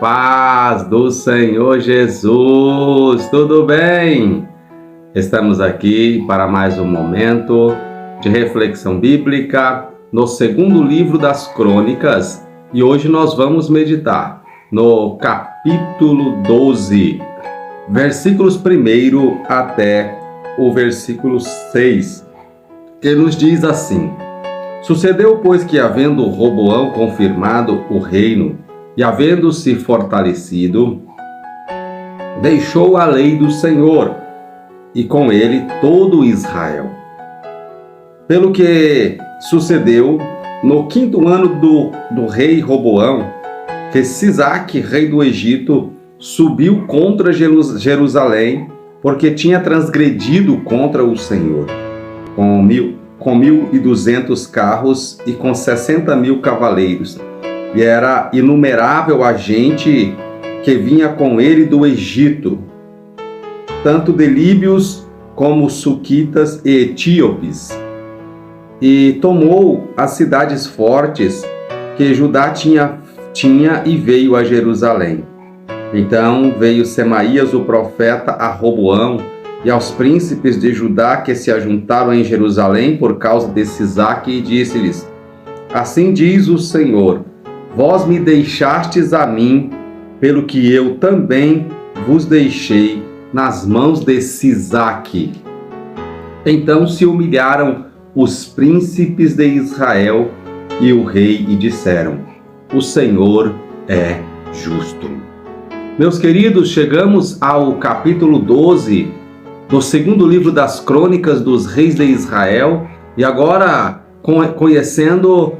paz do Senhor Jesus, tudo bem? Estamos aqui para mais um momento de reflexão bíblica no segundo livro das Crônicas e hoje nós vamos meditar no capítulo 12, versículos 1 até o versículo 6, que nos diz assim: Sucedeu, pois, que havendo Roboão confirmado o reino e havendo-se fortalecido, deixou a lei do Senhor, e com ele todo Israel. Pelo que sucedeu no 5º ano do rei Roboão, que Sisaque, rei do Egito, subiu contra Jerusalém, porque tinha transgredido contra o Senhor, com 1.200 carros e com 60.000 cavaleiros. E era inumerável a gente que vinha com ele do Egito, tanto de líbios como suquitas e etíopes. E tomou as cidades fortes que Judá tinha e veio a Jerusalém. Então veio Semaías o profeta a Roboão e aos príncipes de Judá que se ajuntaram em Jerusalém por causa de Sisaque e disse-lhes: Assim diz o Senhor: Vós me deixastes a mim, pelo que eu também vos deixei nas mãos de Sisaque. Então se humilharam os príncipes de Israel e o rei e disseram: O Senhor é justo. Meus queridos, chegamos ao capítulo 12 do segundo livro das Crônicas dos Reis de Israel e agora conhecendo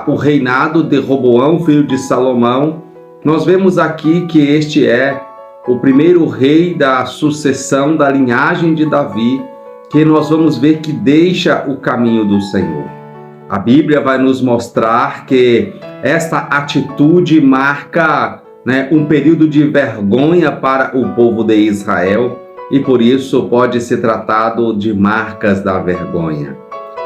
o reinado de Roboão, filho de Salomão, nós vemos aqui que este é o primeiro rei da sucessão da linhagem de Davi, que nós vamos ver que deixa o caminho do Senhor. A Bíblia vai nos mostrar que esta atitude marca, um período de vergonha para o povo de Israel e por isso pode ser tratado de marcas da vergonha.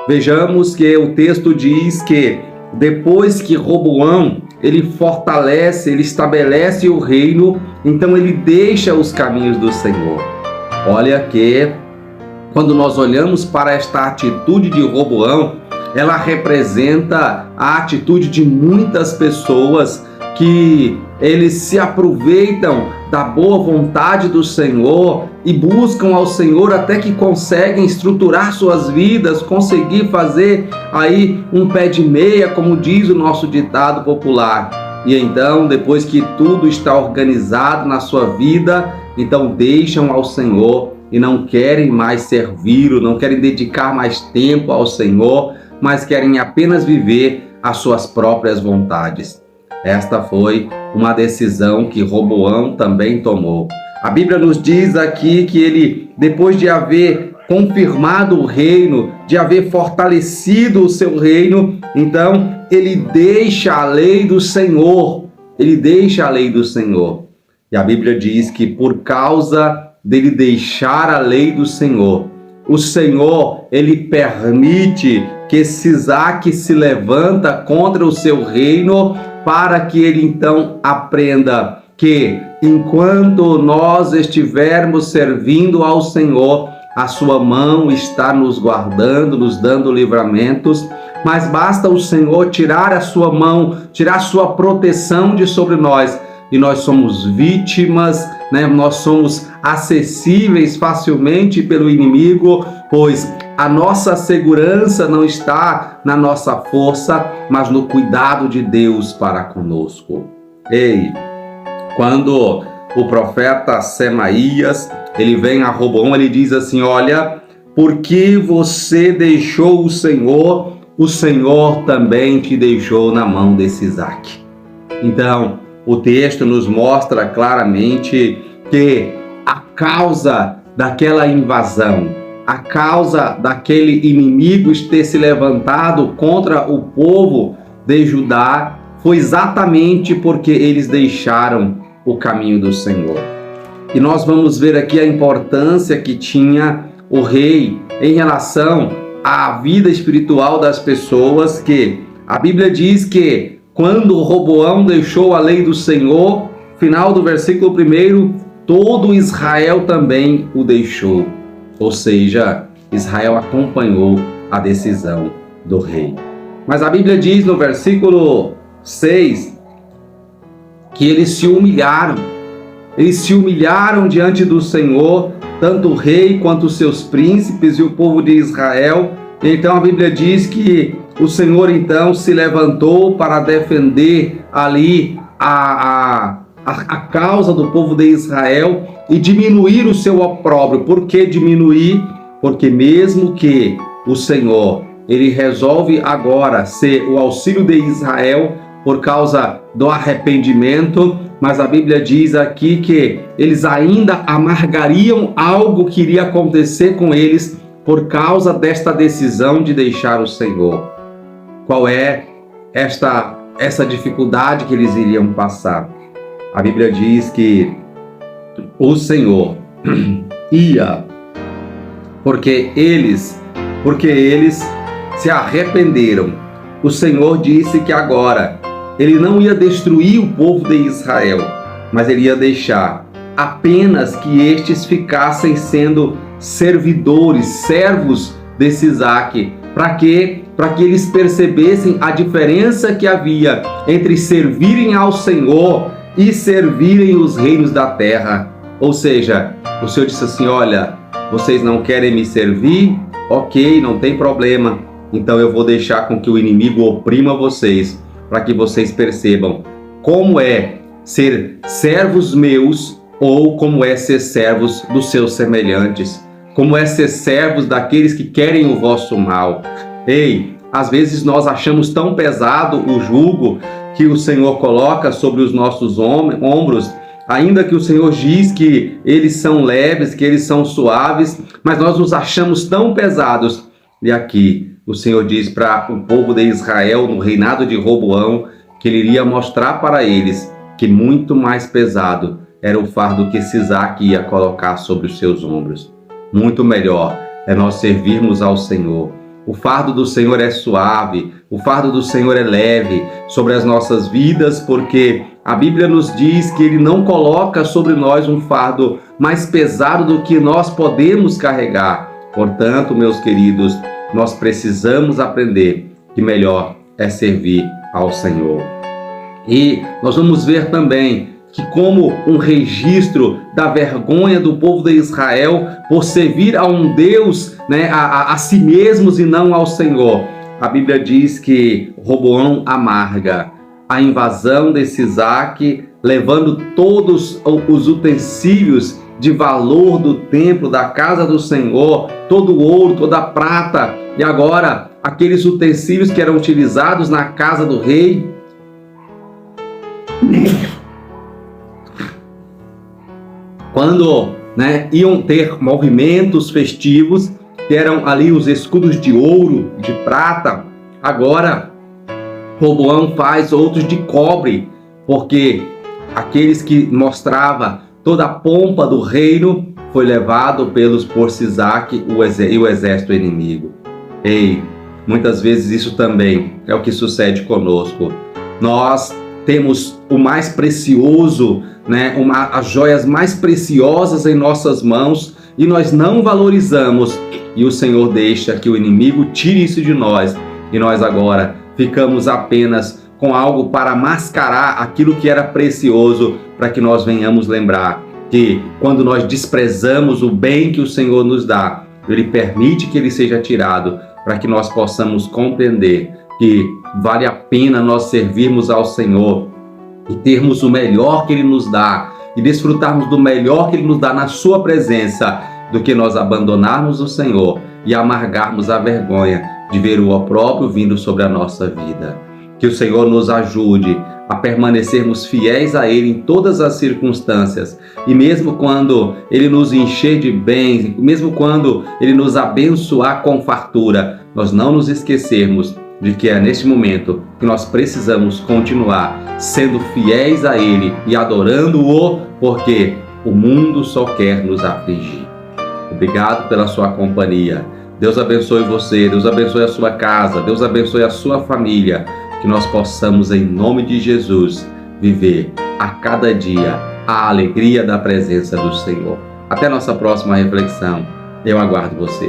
Vejamos que o texto diz que depois que Roboão ele fortalece, ele estabelece o reino, então ele deixa os caminhos do Senhor. Olha que quando nós olhamos para esta atitude de Roboão, ela representa a atitude de muitas pessoas que eles se aproveitam da boa vontade do Senhor e buscam ao Senhor até que conseguem estruturar suas vidas, conseguir fazer aí um pé de meia, como diz o nosso ditado popular. E então, depois que tudo está organizado na sua vida, então deixam ao Senhor e não querem mais servir, não querem dedicar mais tempo ao Senhor, mas querem apenas viver as suas próprias vontades. Esta foi uma decisão que Roboão também tomou. A Bíblia nos diz aqui que ele, depois de haver confirmado o reino, de haver fortalecido o seu reino, então ele deixa a lei do Senhor. Ele deixa a lei do Senhor. E a Bíblia diz que por causa dele deixar a lei do Senhor, o Senhor, ele permite que Sisaque se levanta contra o seu reino para que ele então aprenda que enquanto nós estivermos servindo ao Senhor, a sua mão está nos guardando, nos dando livramentos, mas basta o Senhor tirar a sua mão, tirar a sua proteção de sobre nós, e nós somos vítimas, nós somos acessíveis facilmente pelo inimigo, pois a nossa segurança não está na nossa força, mas no cuidado de Deus para conosco. Ei, quando o profeta Semaías, ele vem a Roboão, ele diz assim: olha, porque você deixou o Senhor também te deixou na mão de Sisaque. Então, o texto nos mostra claramente que a causa daquela invasão, a causa daquele inimigo ter se levantado contra o povo de Judá foi exatamente porque eles deixaram o caminho do Senhor. E nós vamos ver aqui a importância que tinha o rei em relação à vida espiritual das pessoas, que a Bíblia diz que quando Roboão deixou a lei do Senhor, final do versículo 1, todo Israel também o deixou. Ou seja, Israel acompanhou a decisão do rei. Mas a Bíblia diz no versículo 6 que eles se humilharam. Eles se humilharam diante do Senhor, tanto o rei quanto os seus príncipes e o povo de Israel. Então a Bíblia diz que o Senhor então se levantou para defender ali a causa do povo de Israel e diminuir o seu opróbrio. Por que diminuir? Porque mesmo que o Senhor, ele resolve agora ser o auxílio de Israel por causa do arrependimento, mas a Bíblia diz aqui que eles ainda amargariam algo que iria acontecer com eles por causa desta decisão de deixar o Senhor. Qual é essa dificuldade que eles iriam passar? A Bíblia diz que o Senhor ia, porque eles se arrependeram. O Senhor disse que agora ele não ia destruir o povo de Israel, mas ele ia deixar apenas que estes ficassem sendo servidores, servos desse Isaac. Para quê? Para que eles percebessem a diferença que havia entre servirem ao Senhor e servirem os reinos da terra. Ou seja, o Senhor disse assim: olha, vocês não querem me servir? Ok, não tem problema. Então eu vou deixar com que o inimigo oprima vocês, para que vocês percebam como é ser servos meus ou como é ser servos dos seus semelhantes, como é ser servos daqueles que querem o vosso mal. Ei, às vezes nós achamos tão pesado o jugo que o Senhor coloca sobre os nossos ombros, ainda que o Senhor diz que eles são leves, que eles são suaves, mas nós nos achamos tão pesados. E aqui o Senhor diz para o povo de Israel, no reinado de Roboão, que ele iria mostrar para eles que muito mais pesado era o fardo que esse Isaac ia colocar sobre os seus ombros. Muito melhor é nós servirmos ao Senhor. O fardo do Senhor é suave, o fardo do Senhor é leve sobre as nossas vidas, porque a Bíblia nos diz que Ele não coloca sobre nós um fardo mais pesado do que nós podemos carregar. Portanto, meus queridos, nós precisamos aprender que melhor é servir ao Senhor. E nós vamos ver também que, como um registro da vergonha do povo de Israel por servir a um Deus, a si mesmos e não ao Senhor, a Bíblia diz que Roboão amarga a invasão desse Isaac, levando todos os utensílios de valor do templo, da casa do Senhor, todo o ouro, toda a prata, e agora aqueles utensílios que eram utilizados na casa do rei, quando iam ter movimentos festivos, que eram ali os escudos de ouro, de prata, agora Roboão faz outros de cobre, porque aqueles que mostrava toda a pompa do reino foi levado por Sisaque e o exército inimigo. Ei, muitas vezes isso também é o que sucede conosco. Nós temos o mais precioso, as joias mais preciosas em nossas mãos, e nós não valorizamos, e o Senhor deixa que o inimigo tire isso de nós, e nós agora ficamos apenas com algo para mascarar aquilo que era precioso, para que nós venhamos lembrar que quando nós desprezamos o bem que o Senhor nos dá, Ele permite que ele seja tirado, para que nós possamos compreender que vale a pena nós servirmos ao Senhor e termos o melhor que Ele nos dá e desfrutarmos do melhor que Ele nos dá na sua presença, do que nós abandonarmos o Senhor e amargarmos a vergonha de ver o opróbrio vindo sobre a nossa vida. Que o Senhor nos ajude a permanecermos fiéis a Ele em todas as circunstâncias, e mesmo quando Ele nos encher de bens, mesmo quando Ele nos abençoar com fartura, nós não nos esquecermos de que é neste momento que nós precisamos continuar sendo fiéis a Ele e adorando-o, porque o mundo só quer nos afligir. Obrigado pela sua companhia. Deus abençoe você, Deus abençoe a sua casa, Deus abençoe a sua família. que nós possamos, em nome de Jesus, viver a cada dia a alegria da presença do Senhor. Até nossa próxima reflexão. Eu aguardo você.